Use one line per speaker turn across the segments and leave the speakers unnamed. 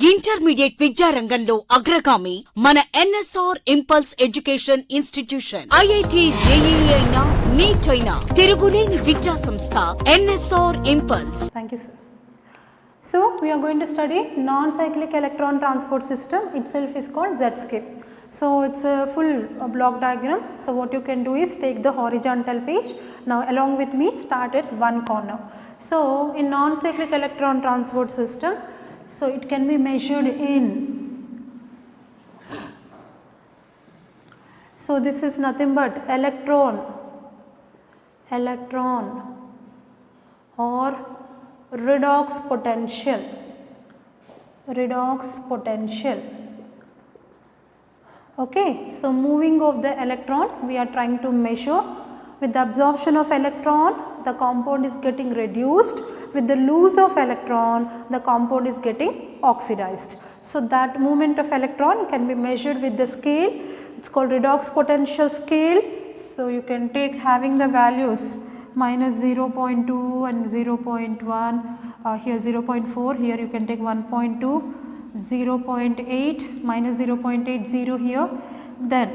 Intermediate విద్యారంగంలో అగ్రగామి మన NSR impulse education institution. IIT JEE అయినా నీట్ అయినా తిరుగులేని విద్యా సంస్థ NSR impulse.
Thank you, sir. So we are going to study non-cyclic electron transport system. Itself is called Z-scale. So it's a full block diagram. So what you can do is take the horizontal page. Now along with me start at one corner. So in non-cyclic electron transport system, so it can be measured in, so this is nothing but electron or redox potential. Okay, so moving of the electron we are trying to measure. With the absorption of electron, the compound is getting reduced. With the loss of electron, the compound is getting oxidized. So that movement of electron can be measured with the scale. It's called redox potential scale. So you can take having the values minus 0.2 and 0.1, here 0.4, here you can take 1.2, 0.8, minus 0.80 here, then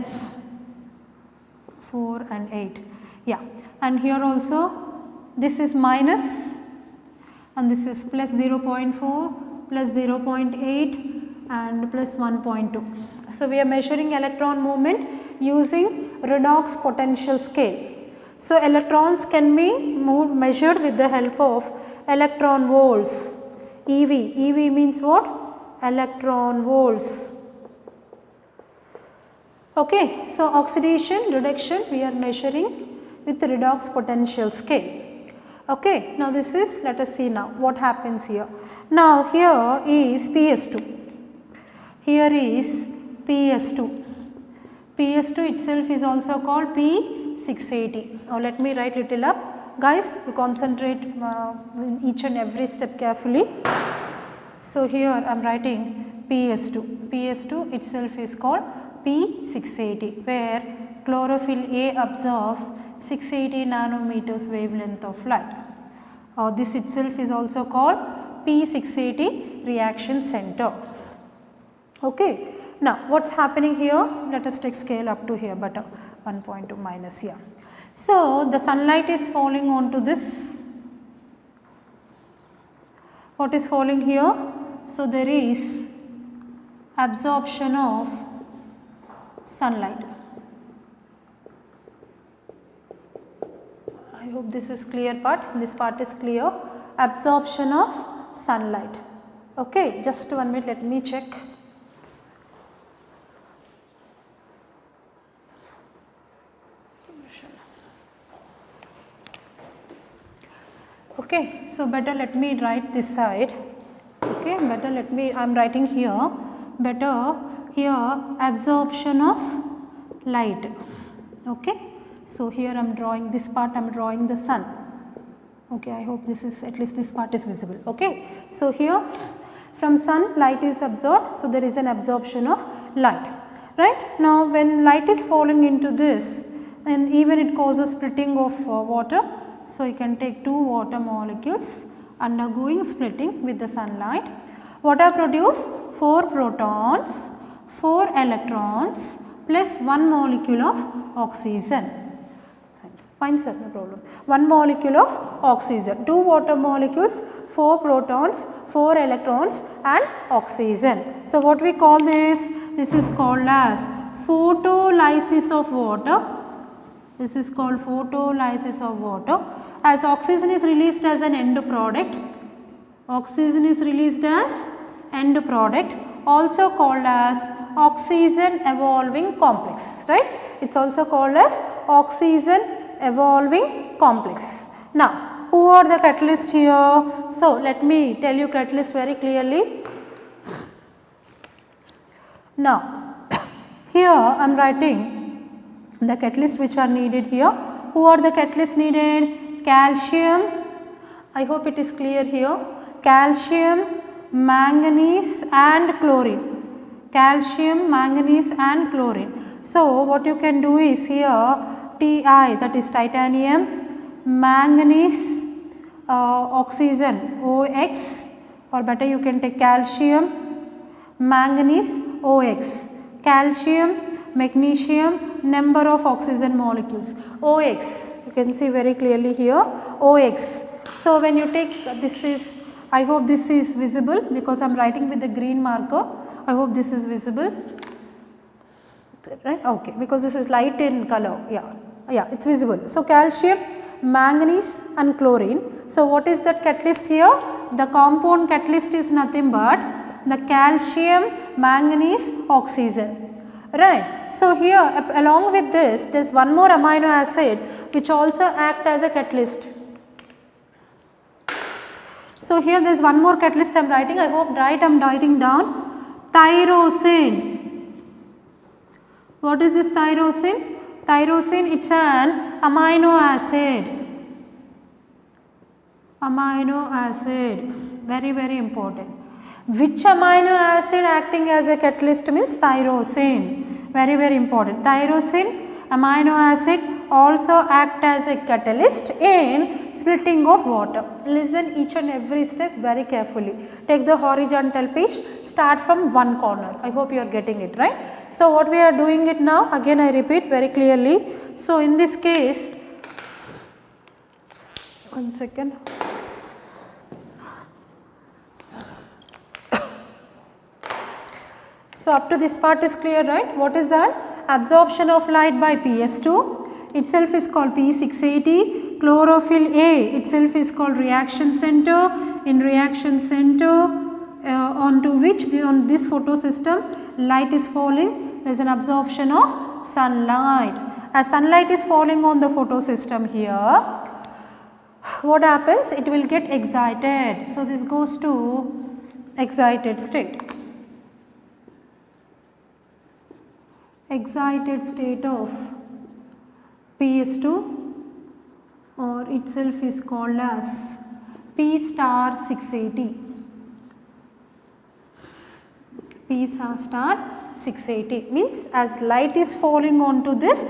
4 and 8. Yeah, and here also this is minus and this is plus 0.4, plus 0.8 and plus 1.2. So we are measuring electron movement using redox potential scale. So electrons can be measured with the help of electron volts. EV means what? Electron volts. Okay, so oxidation, reduction we are measuring with the redox potential scale. Okay, now this is, let us see now what happens here. Now here is PS2, here is PS2. PS2 itself is also called P680. Now let me write little up. Guys, you concentrate in each and every step carefully. So here I am writing PS2. PS2 itself is called P680, where chlorophyll A absorbs 680 nanometers wavelength of light. This itself is also called P680 reaction center. Okay. Now what is happening here? Let us take scale up to here, but 1.2 minus here. So the sunlight is falling onto this. What is falling here? So there is absorption of sunlight. I hope this is clear part. This part is clear. Absorption of sunlight. Okay, just 1 minute, let me check. Okay, so better let me write this side. Okay, better let me, I am writing here, better here absorption of light. Okay, so here I am drawing this part, I am drawing the sun. Okay, I hope this is, at least this part is visible. Okay, so here from sun light is absorbed, so there is an absorption of light, right. Now when light is falling into this, and even it causes splitting of water. So you can take two water molecules undergoing splitting with the sunlight. What are produced? 4 protons, 4 electrons plus 1 molecule of oxygen. Fine sir, no problem. 1 molecule of oxygen, 2 water molecules, 4 protons, 4 electrons and oxygen. So what we call this? This is called as photolysis of water. This is called photolysis of water. As oxygen is released as an end product, oxygen is released as end product, also called as oxygen evolving complex, right. It is also called as oxygen evolving complex. Now who are the catalysts here? So let me tell you catalyst very clearly. Now here I am writing the catalysts which are needed here. Who are the catalysts needed? Calcium, I hope it is clear here, calcium, manganese and chlorine. Calcium, manganese and chlorine. So what you can do is here Ti, that is titanium, manganese, oxygen OX, or better you can take calcium, manganese OX, calcium, magnesium, number of oxygen molecules. OX, you can see very clearly here, OX. So when you take this is, I hope this is visible because I am writing with the green marker. I hope this is visible, right? Okay, because this is light in color. Yeah, it's visible. So calcium, manganese and chlorine. So what is that catalyst here? The compound catalyst is nothing but the calcium, manganese, oxygen. Right. So here along with this, there is one more amino acid which also act as a catalyst. So here there is one more catalyst I am writing, I hope I am writing down, tyrosine. What is this tyrosine? Tyrosine, it is an amino acid. Amino acid, very very important. Which amino acid acting as a catalyst means tyrosine, very very important. Tyrosine amino acid also act as a catalyst in splitting of water. Listen each and every step very carefully. Take the horizontal page, start from one corner. I hope you are getting it, right. So what we are doing it now, again I repeat very clearly. So in this case, one second. So up to this part is clear, right? What is that? Absorption of light by PS2 itself is called P680. Chlorophyll A itself is called reaction center. In reaction center onto which on this photosystem light is falling, there is an absorption of sunlight. As sunlight is falling on the photosystem here, what happens? It will get excited. So this goes to excited state. Excited state of PS2 or itself is called as P star 680. P star 680 means as light is falling onto this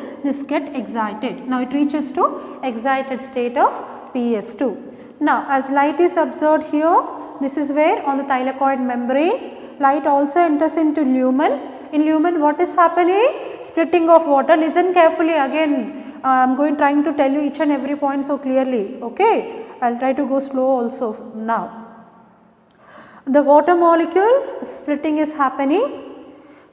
get excited. Now it reaches to excited state of PS2. Now as light is absorbed here, this is where on the thylakoid membrane light also enters into lumen. In lumen what is happening? Splitting of water. Listen carefully again, I am trying to tell you each and every point so clearly, okay. I will try to go slow also now. The water molecule splitting is happening.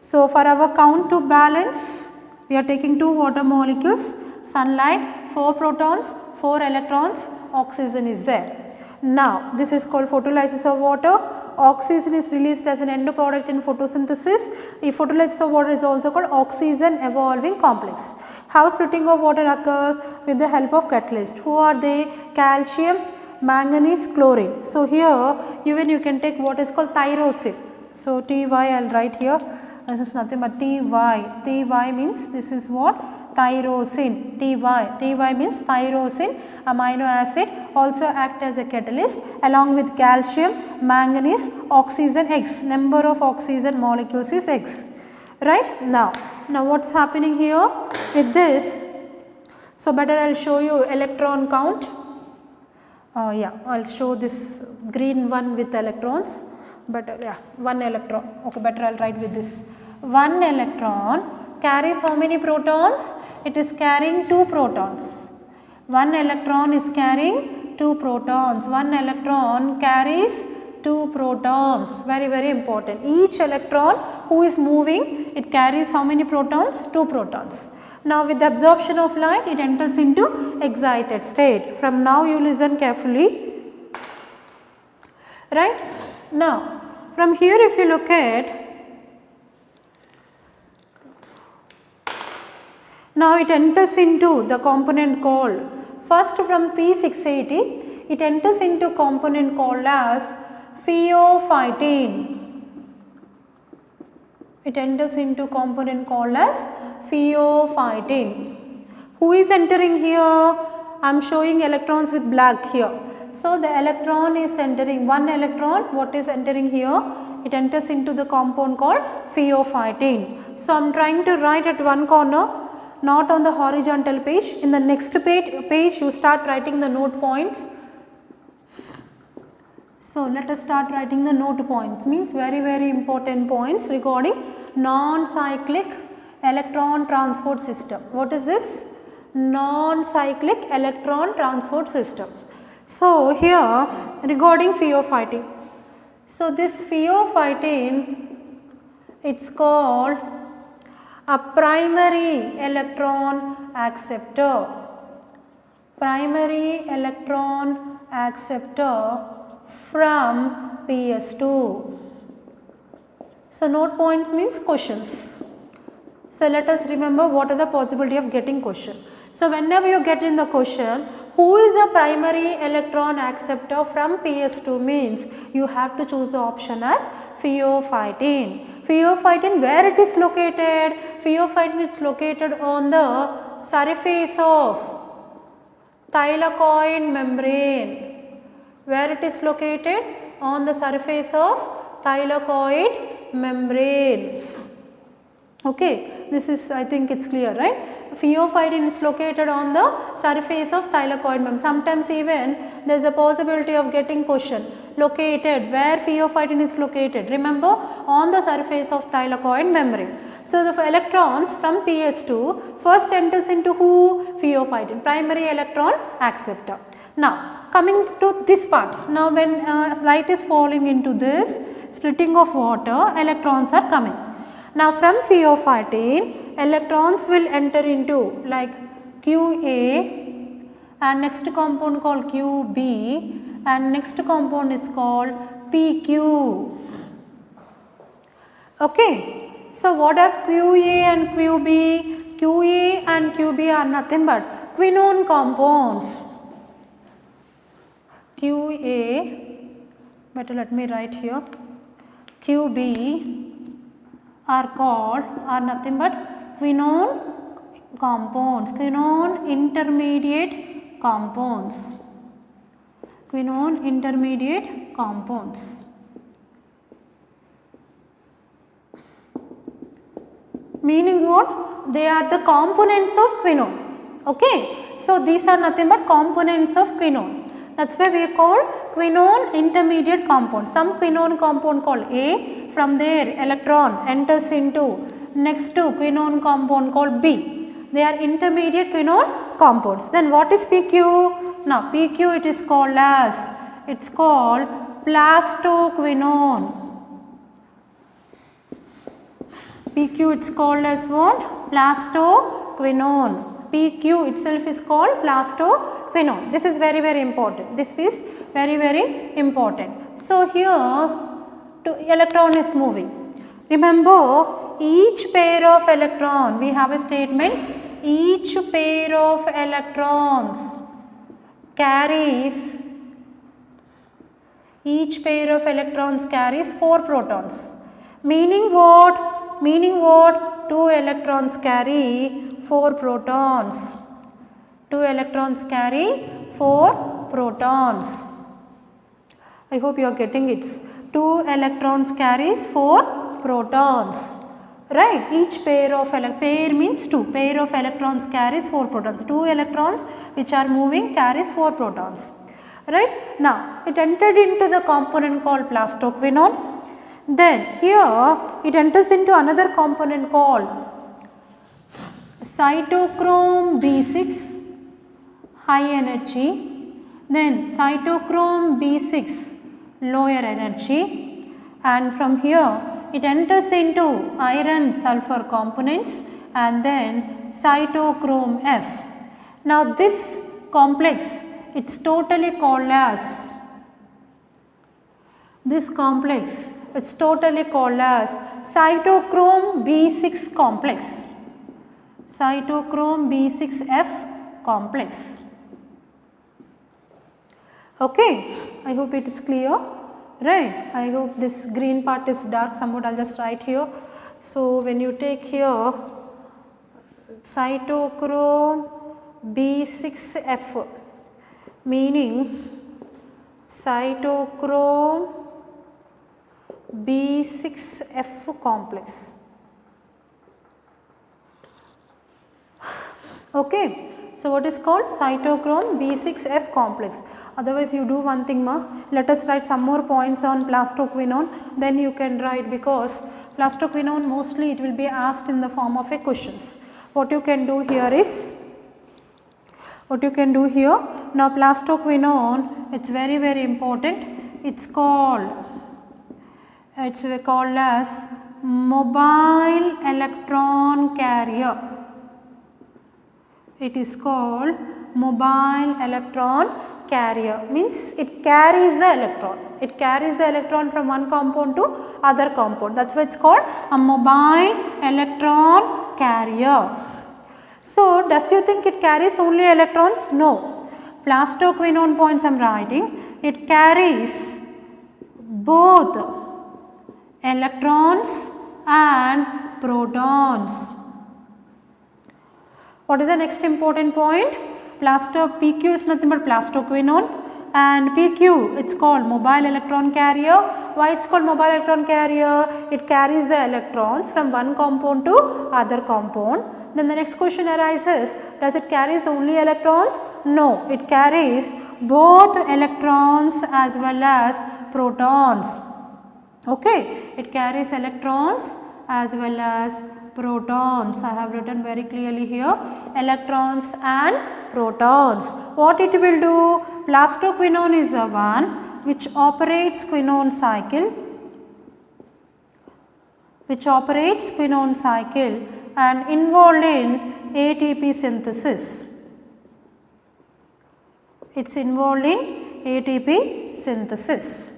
So for our count to balance, we are taking two water molecules, sunlight, 4 protons, 4 electrons, oxygen is there. Now this is called photolysis of water. Oxygen is released as an end product in photosynthesis. If photolysis of water is also called oxygen evolving complex. How splitting of water occurs? With the help of catalyst. Who are they? Calcium, manganese, chlorine. So here even you can take what is called tyrosine. So Ty I will write here. This is nothing but Ty. Ty means this is what? Tyrosine. Ty means tyrosine amino acid also act as a catalyst along with calcium, manganese, oxygen X. Number of oxygen molecules is X. Right? Now what is happening here with this? So better I will show you electron count. I will show this green one with electrons. But one electron. Okay, better I will write with this. One electron carries how many protons? It is carrying 2 protons. One electron is carrying 2 protons. One electron carries 2 protons. Very very important. Each electron who is moving, it carries how many protons? 2 protons. Now with the absorption of light, it enters into excited state. From now you listen carefully. Right? Now from here if you look at, now it enters into the component called, first from P680 it enters into component called as pheophytene. It enters into component called as pheophytene. Who is entering here? I am showing electrons with black here. So the electron is entering, one electron, what is entering here? It enters into the compound called pheophytene. So I am trying to write at one corner, not on the horizontal page. In the next page you start writing the note points. So let us start writing the note points, means very important points regarding non-cyclic electron transport system. What is this? Non-cyclic electron transport system. So here regarding phaeophytin. So this phaeophytin, it's called a primary electron acceptor. Primary electron acceptor from PS2. So note points means questions. So let us remember what are the possibility of getting question. So whenever you get in the question, who is the primary electron acceptor from PS2 means you have to choose the option as phaeophytin. Phaeophytin, where it is located? Phaeophytin is located on the surface of thylakoid membrane. Where it is located? On the surface of thylakoid membrane. Okay, this is, I think it's clear, right? Phaeophytin is located on the surface of thylakoid membrane. Sometimes even there is a possibility of getting question, located, where phaeophytin is located. Remember, on the surface of thylakoid membrane. So the electrons from PS2 first enters into who? Phaeophytin, primary electron acceptor. Now coming to this part, now when light is falling into this splitting of water, electrons are coming. Now from phaeophytin, electrons will enter into like QA and next compound called QB and next compound is called PQ. Okay. So what are QA and QB? QA and QB are nothing but quinone compounds. QA, better let me write here, QB are nothing but quinone compounds, quinone intermediate compounds, quinone intermediate compounds. Meaning what? They are the components of quinone. Okay. So these are nothing but components of quinone. That's why we call quinone intermediate compound. Some quinone compound called A, from there electron enters into next to quinone compound called B. They are intermediate quinone compounds. Then what is PQ? Now PQ it is called as, it's called plastoquinone. PQ it's called as what? Plastoquinone. PQ itself is called plastoquinone. This is very important. This is very important. So here electron is moving. Remember, each pair of electron, we have a statement, each pair of electrons carries 4 protons. Meaning what? Meaning what? 2 electrons carry 4 protons. 2 electrons carry 4 protons. I hope you are getting it. 2 electrons carries 4 protons. Right? Each pair of pair means 2. Pair of electrons carries 4 protons. 2 electrons which are moving carries 4 protons. Right? Now it entered into the component called plastoquinone. Then here it enters into another component called cytochrome B6 high energy, then cytochrome B6 lower energy, and from here it enters into iron sulfur components and then cytochrome F. Now this complex, it's totally called as, this complex it's totally called as cytochrome B6 complex, cytochrome B6F complex. Okay, I hope it is clear, right? I hope this green part is dark somewhat, I will just write here. So when you take here cytochrome B6F, meaning cytochrome B6F complex. Okay. So, what is called cytochrome B6F complex. Otherwise, you do one thing ma, let us write some more points on plastoquinone, then you can write, because plastoquinone mostly it will be asked in the form of a questions. What you can do here is, now plastoquinone, it is very very important, it is called as mobile electron carrier. It is called mobile electron carrier, means it carries the electron. It carries the electron from one compound to other compound. That is why it is called a mobile electron carrier. So, does you think it carries only electrons? No. Plastoquinone points I am writing, it carries both electrons and protons. What is the next important point? PQ is nothing but plastoquinone, and PQ it is called mobile electron carrier. Why it is called mobile electron carrier? It carries the electrons from one compound to other compound. Then the next question arises, does it carries only electrons? No, it carries both electrons as well as protons. Okay, it carries electrons as well as protons. I have written very clearly here, electrons and protons. What it will do? Plastoquinone is the one which operates Quinone cycle, and involved in ATP synthesis. It is involved in ATP synthesis.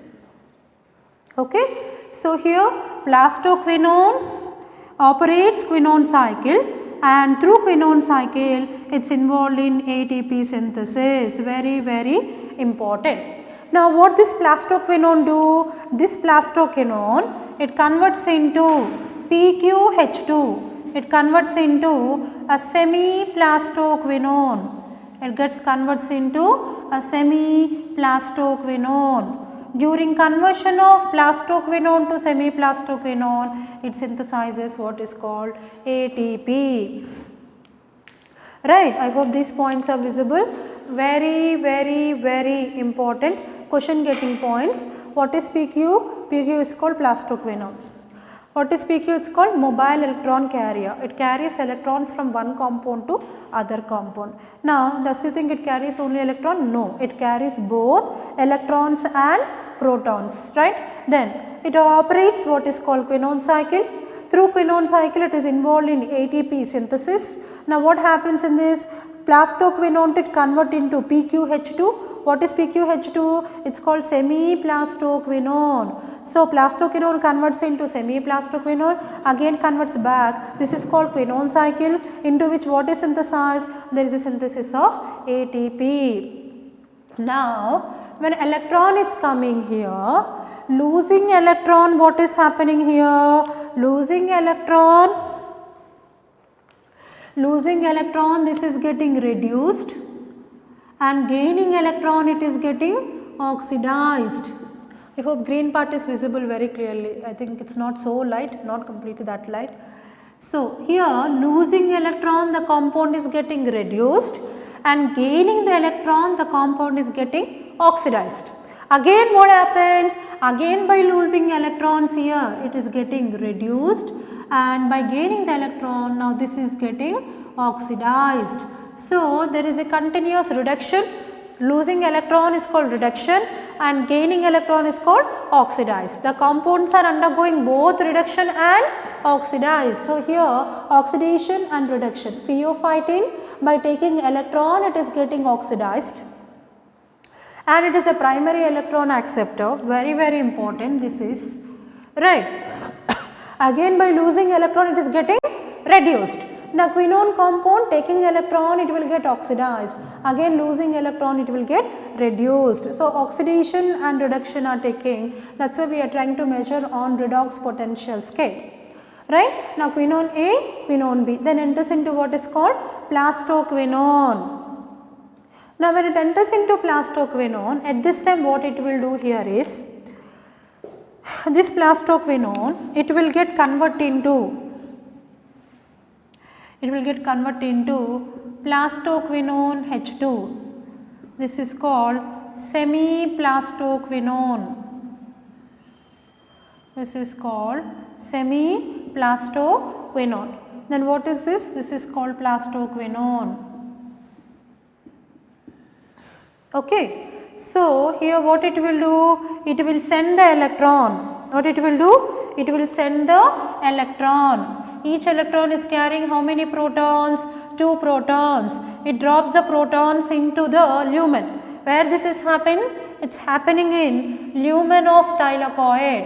Okay. So, here plastoquinone operates Quinone cycle, and through Quinone cycle it is involved in ATP synthesis, very very important. Now, what this plastoquinone do? This plastoquinone, it converts into PQH2, it converts into a semi-plastoquinone, converts into a semi-plastoquinone. During conversion of plastoquinone to semi-plastoquinone, it synthesizes what is called ATP. Right, I hope these points are visible. Very very very important question getting points. What is PQ? PQ is called plastoquinone. What is PQ? It is called mobile electron carrier. It carries electrons from one compound to other compound. Now, does you think it carries only electron? No, it carries both electrons and protons, right. Then it operates what is called Quinone cycle. Through Quinone cycle it is involved in ATP synthesis. Now, what happens in this? Plastoquinone it convert into PQH2. What is PQH2? It is called semi-plastoquinone. So, plastoquinone converts into semi-plastoquinone, again converts back. This is called Quinone cycle, into which what is synthesized? There is a synthesis of ATP. Now, when electron is coming here, losing electron, what is happening here? Losing electron, this is getting reduced, and gaining electron, it is getting oxidized. I hope green part is visible very clearly. I think it is not so light, not completely that light. So, here losing electron, the compound is getting reduced, and gaining the electron, the compound is getting oxidized. Again what happens? Again by losing electrons here, it is getting reduced, and by gaining the electron, now this is getting oxidized. So, there is a continuous reduction. Losing electron is called reduction, and gaining electron is called oxidized. The compounds are undergoing both reduction and oxidized. So, here oxidation and reduction. Pheophytin, by taking electron, it is getting oxidized, and it is a primary electron acceptor, very very important this is, right. Again by losing electron, it is getting reduced. Now, quinone compound taking electron, it will get oxidized, again losing electron, it will get reduced. So, oxidation and reduction are taking, that is why we are trying to measure on redox potential scale, right. Now, quinone A, quinone B, then enters into what is called plastoquinone. Now, when it enters into plastoquinone, at this time what it will do here is, this plastoquinone, it will get converted into it will get converted into Plastoquinone H2. This is called semi-Plastoquinone. This is called semi-Plastoquinone. Then what is this? This is called Plastoquinone. Okay. So, here what it will do? It will send the electron. What it will do? It will send the electron. Each electron is carrying how many protons? 2 protons. It drops the protons into the lumen. Where this is happening? It is happening in lumen of thylakoid.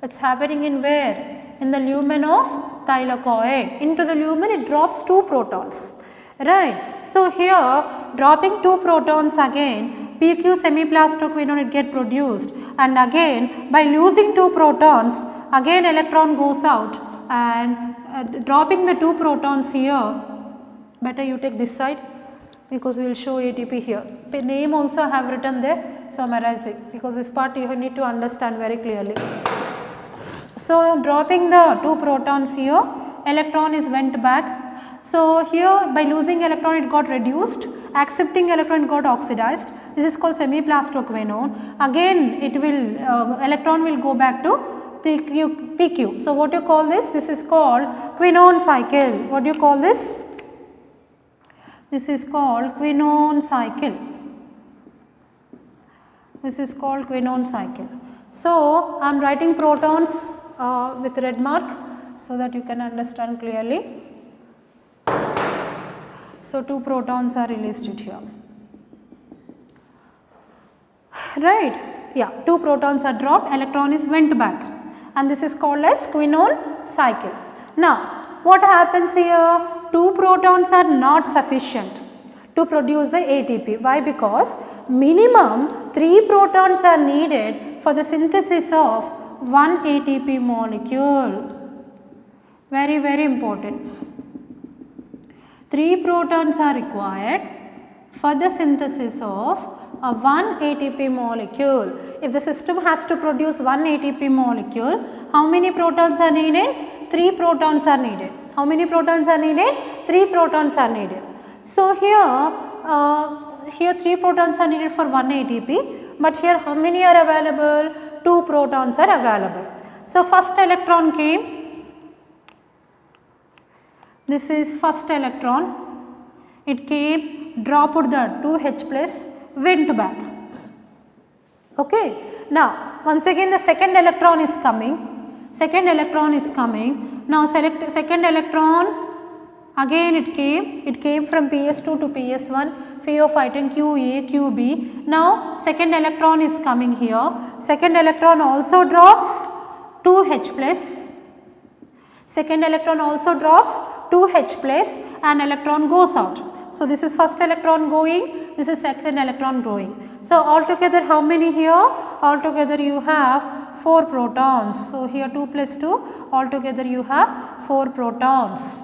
It is happening in where? In the lumen of thylakoid. Into the lumen it drops 2 protons. Right. So, here dropping 2 protons again, PQ semi-Plastoquinone it get produced, and again by losing 2 protons again electron goes out, and dropping the 2 protons here, better you take this side because we will show ATP here. The name also I have written there, so I am erasing because this part you need to understand very clearly. So, dropping the 2 protons here, electron is went back. So, here by losing electron it got reduced, accepting electron got oxidized. This is called semi-Plastoquinone. Again it will electron will go back to PQ. So, what you call this? This is called Quinone cycle. What do you call this? This is called Quinone cycle. This is called Quinone cycle. So, I am writing protons with red mark so that you can understand clearly. So, 2 protons are released here. Right? Yeah, 2 protons are dropped, electron is went back, and this is called as Quinol cycle. Now, what happens here? 2 protons are not sufficient to produce the ATP. Why? Because minimum 3 protons are needed for the synthesis of 1 ATP molecule. Very, very important. 3 protons are required for the synthesis of a 1 ATP molecule. If the system has to produce 1 ATP molecule, how many protons are needed? 3 protons are needed. How many protons are needed? 3 protons are needed. So, here 3 protons are needed for 1 ATP, but here how many are available? 2 protons are available. So, first electron came. This is first electron, it came, dropped the 2H plus, went back. Okay. Now, once again the second electron is coming, now select second electron, again it came from PS2 to PS1, phaeophytin QA, QB. Now, second electron is coming here, second electron also drops 2H plus, second electron also drops 2H plus, and electron goes out. So, this is first electron going, this is second electron going. So, altogether how many here? Altogether you have 4 protons. So, here 2 plus 2, altogether you have 4 protons.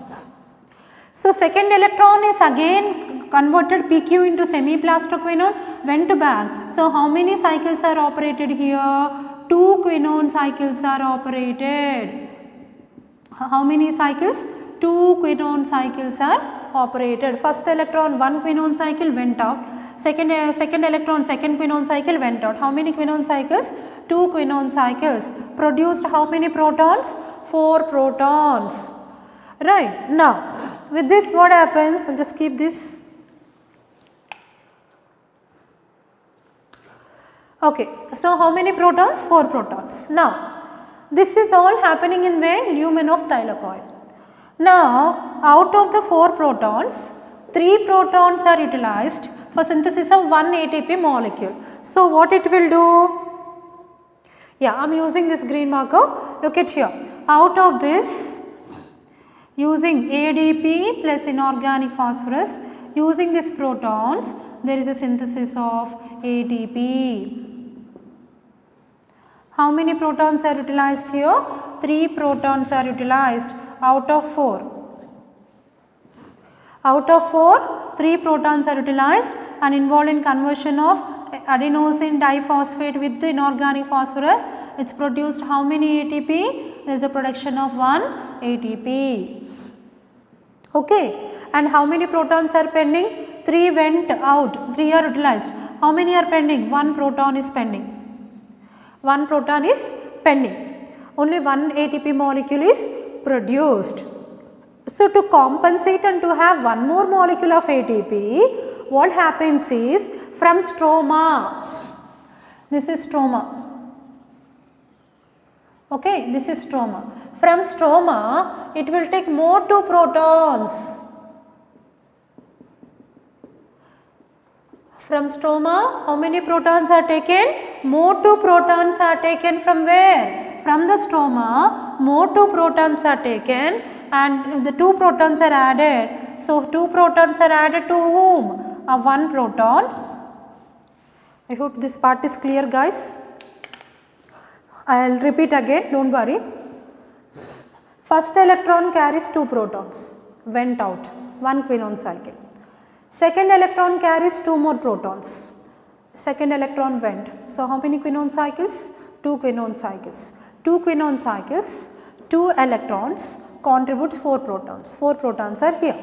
So, second electron is again converted PQ into semi-Plastoquinone, went back. So, how many cycles are operated here? 2 Quinone cycles are operated. How many cycles? 2 Quinone cycles are operated. First electron 1 Quinone cycle went out, second electron second Quinone cycle went out. How many Quinone cycles? 2 Quinone cycles. Produced how many protons? 4 protons. Right. Now, with this what happens? I will just keep this. Okay. So, how many protons? 4 protons. Now, this is all happening in where? Lumen of thylakoid. Now, out of the 4 protons, 3 protons are utilized for synthesis of 1 ATP molecule. So, what it will do? Yeah, I am using this green marker. Look at here. Out of this, using ADP plus inorganic phosphorus, using these protons, there is a synthesis of ATP. How many protons are utilized here? 3 protons are utilized out of 4. Out of 4, 3 protons are utilized and involved in conversion of adenosine diphosphate with the inorganic phosphorus. It is produced how many ATP? There is a production of 1 ATP. Okay, and how many protons are pending? 3 went out, 3 are utilized. How many are pending? 1 proton is pending. 1 proton is pending. Only 1 ATP molecule is produced. So, to compensate and to have one more molecule of ATP, what happens is from stroma, this is stroma. Okay, this is stroma. From stroma, it will take more 2 protons. From stroma, how many protons are taken? More 2 protons are taken from where? From the stroma, more 2 protons are taken and the 2 protons are added. So, 2 protons are added to whom? 1 proton. I hope this part is clear, guys. I will repeat again, do not worry. First electron carries 2 protons, went out, 1 Quinone cycle. Second electron carries 2 more protons, second electron went. So, how many Quinone cycles? 2 Quinone cycles. 2 Quinone cycles, 2 electrons contributes 4 protons. 4 protons are here.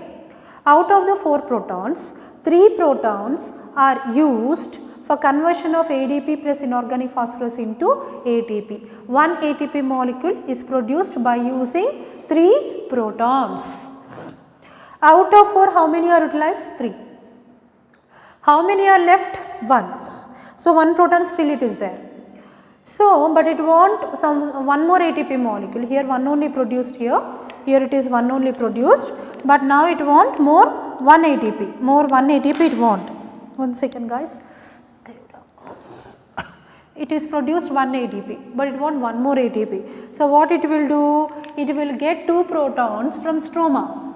Out of the 4 protons, 3 protons are used for conversion of ADP plus inorganic phosphorus into ATP. 1 ATP molecule is produced by using 3 protons. Out of 4, how many are utilized? 3. How many are left? 1. So, 1 proton still it is there. So, but it want one more ATP molecule. Here 1 only produced here. Here it is 1 only produced. But now it want more 1 ATP. More 1 ATP it want. 1 second, guys. It is produced 1 ATP, but it want 1 more ATP. So, what it will do? It will get 2 protons from stroma.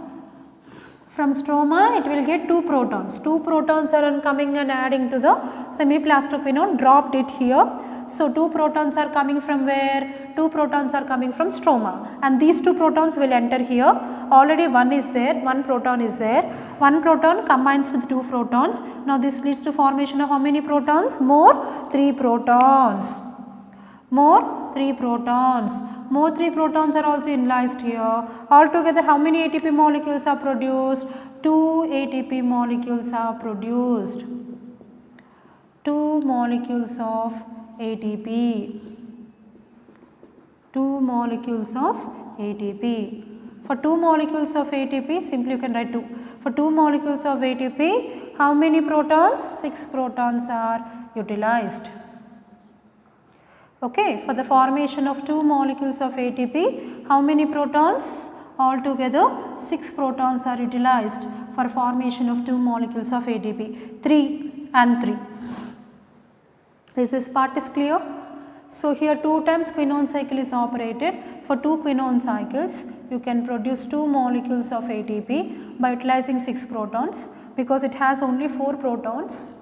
From stroma, it will get 2 protons. 2 protons are coming and adding to the semi-plastoquinone, dropped it here. So, 2 protons are coming from where? 2 protons are coming from stroma, and these 2 protons will enter here. Already 1 is there, 1 proton is there. 1 proton combines with 2 protons. Now, this leads to formation of how many protons? More 3 protons. More 3 protons. More 3 protons are also enlaced here. Altogether, how many ATP molecules are produced? 2 ATP molecules are produced. 2 molecules of ATP. 2 molecules of ATP. For 2 molecules of ATP, simply you can write 2. For 2 molecules of ATP, how many protons? 6 protons are utilized. Okay, for the formation of 2 molecules of ATP, how many protons? Altogether 6 protons are utilized for formation of 2 molecules of ATP, 3 and 3. Is this part is clear? So, here 2 times Quinone cycle is operated. For 2 Quinone cycles, you can produce 2 molecules of ATP by utilizing 6 protons, because it has only 4 protons,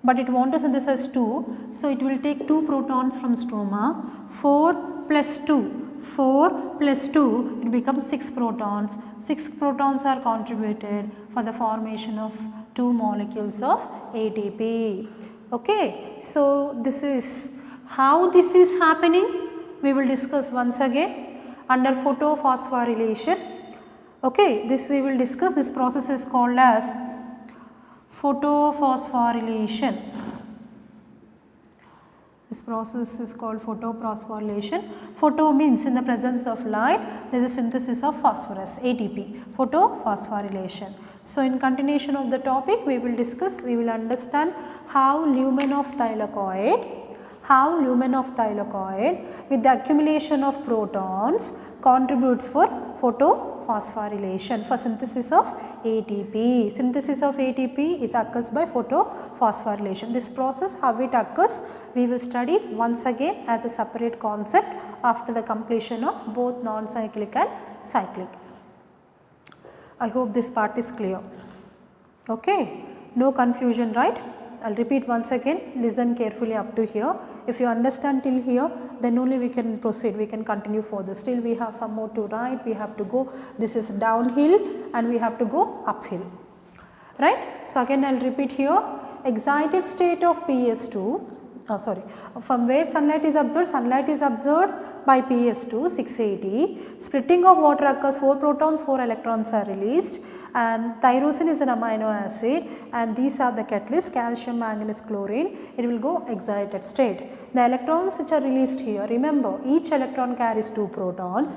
but it want to synthesize 2. So, it will take 2 protons from stroma, 4 plus 2, 4 plus 2, it becomes 6 protons. 6 protons are contributed for the formation of 2 molecules of ATP. Okay. So, this is how this is happening. We will discuss once again under photophosphorylation. Okay. This we will discuss. This process is called as photophosphorylation. This process is called photophosphorylation. Photo means in the presence of light, there is a synthesis of phosphorus, ATP, photophosphorylation. So, in continuation of the topic, we will discuss, we will understand how lumen of thylakoid with the accumulation of protons contributes for photophosphorylation, for synthesis of ATP. Synthesis of ATP is occurs by photophosphorylation. This process, how it occurs, we will study once again as a separate concept after the completion of both non-cyclic and cyclic. I hope this part is clear. Okay, no confusion, right? I will repeat once again, listen carefully up to here. If you understand till here, then only we can proceed, we can continue further. Still we have some more to write, we have to go, this is downhill and we have to go uphill, right. So, again I will repeat here, excited state of PS2, from where sunlight is absorbed by PS2 680, splitting of water occurs, 4 protons 4 electrons are released, and tyrosine is an amino acid, and these are the catalysts, calcium, manganese, chlorine. It will go excited state. The electrons which are released here, remember each electron carries 2 protons.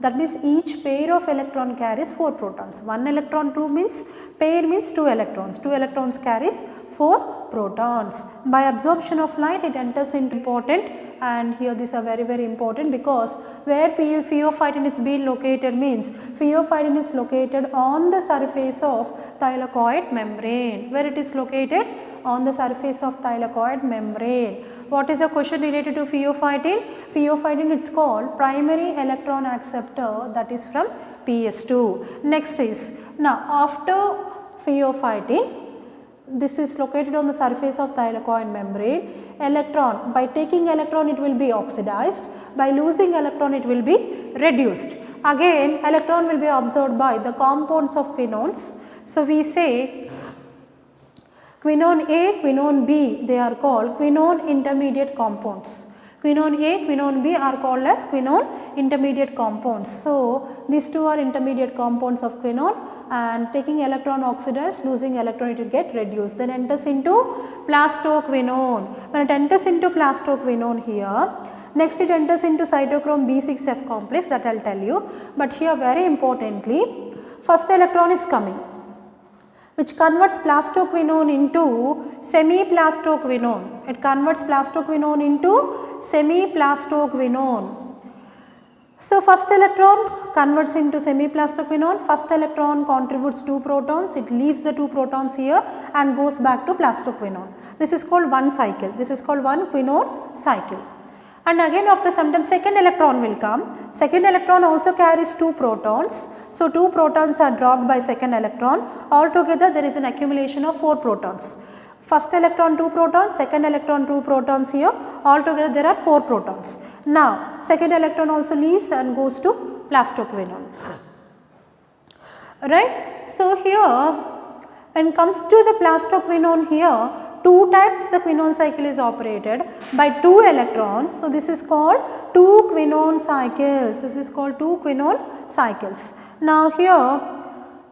That means each pair of electron carries 4 protons. 1 electron 2 means pair means 2 electrons. 2 electrons carries 4 protons. By absorption of light it enters into important, and here these are very important because where pheophytin is being located means pheophytin is located on the surface of thylakoid membrane. Where it is located? On the surface of thylakoid membrane. What is the question related to pheophytin? Pheophytin, it's called primary electron acceptor, that is from PS2. Next is, now after pheophytin, this is located on the surface of thylakoid membrane. Electron, by taking electron it will be oxidized, by losing electron it will be reduced. Again electron will be absorbed by the compounds of quinones. So we say quinone A, quinone B, they are called quinone intermediate compounds. Quinone A, quinone B are called as quinone intermediate compounds. So these two are intermediate compounds of quinone, and taking electron oxidized, losing electron it will get reduced. Then enters into plastoquinone. When it enters into plastoquinone here, next it enters into cytochrome B6F complex, that I will tell you. But here very importantly, first electron is coming, which converts plastoquinone into semi-plastoquinone. It converts plastoquinone into semi-plastoquinone. So first electron converts into semi-plastoquinone. First electron contributes 2 protons. It leaves the 2 protons here and goes back to plastoquinone. This is called one cycle. This is called one Quinol cycle. And again after some time second electron will come. Second electron also carries 2 protons. So 2 protons are dropped by second electron. Altogether there is an accumulation of 4 protons. First electron 2 protons, second electron 2 protons here. Altogether there are 4 protons. Now second electron also leaves and goes to plastoquinone. Right. So here when it comes to the plastoquinone here, 2 times the Quinone cycle is operated by 2 electrons. So this is called 2 Quinone cycles. This is called 2 Quinone cycles. Now here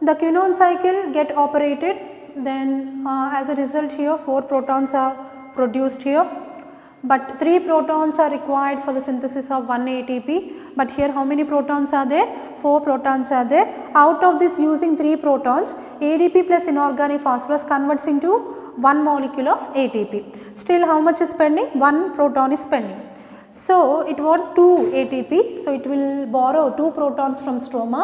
the Quinone cycle get operated, then as a result here 4 protons are produced here, but 3 protons are required for the synthesis of 1 ATP. But here how many protons are there? 4 protons are there. Out of this, using 3 protons, ADP plus inorganic phosphorus converts into 1 molecule of ATP. Still how much is pending? 1 proton is pending. So it wants 2 ATP, so it will borrow 2 protons from stroma.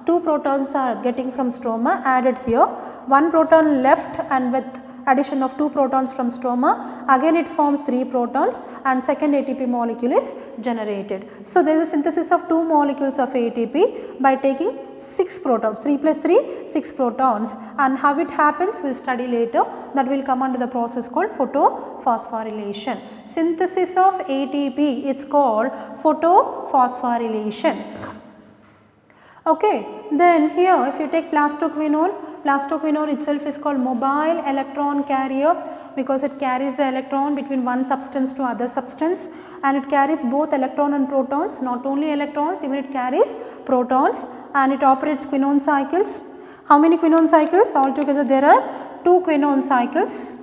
2 protons are getting from stroma added here. 1 proton left, and with addition of 2 protons from stroma, again it forms 3 protons and second ATP molecule is generated. So there is a synthesis of 2 molecules of ATP by taking 6 protons, 3 plus 3, 6 protons, and how it happens we will study later. That will come under the process called photophosphorylation. Synthesis of ATP, it is called photophosphorylation. Okay, then here if you take plastoquinone, plastoquinone itself is called mobile electron carrier because it carries the electron between one substance to other substance, and it carries both electron and protons, not only electrons, even it carries protons, and it operates Quinone cycles. How many Quinone cycles? Altogether there are 2 Quinone cycles.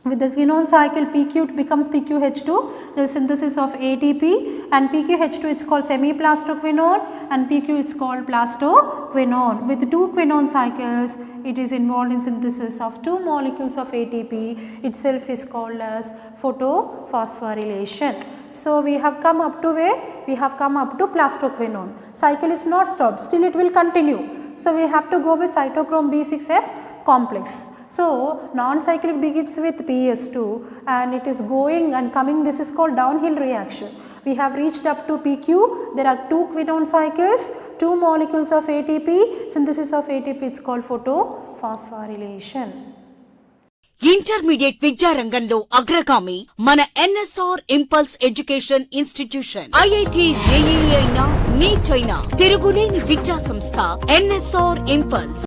With the Quinone cycle, PQ becomes PQH2, the synthesis of ATP, and PQH2 it's called semi-plastoquinone, and PQ is called plastoquinone. With 2 Quinone cycles, it is involved in synthesis of 2 molecules of ATP, itself is called as photophosphorylation. So we have come up to where? We have come up to plastoquinone. Cycle is not stopped, still it will continue. So we have to go with cytochrome B6F complex. So non-cyclic begins with PS2 and it is going and coming, this is called downhill reaction. We have reached up to PQ, there are 2 Quinone cycles, 2 molecules of ATP, synthesis of ATP is called photophosphorylation.
Intermediate విద్యారంగంలో అగ్రగామి మన NSR impulse education institution. IIT JEE అయినా neat అయినా తిరుగులేని విద్యా సంస్థ NSR impulse.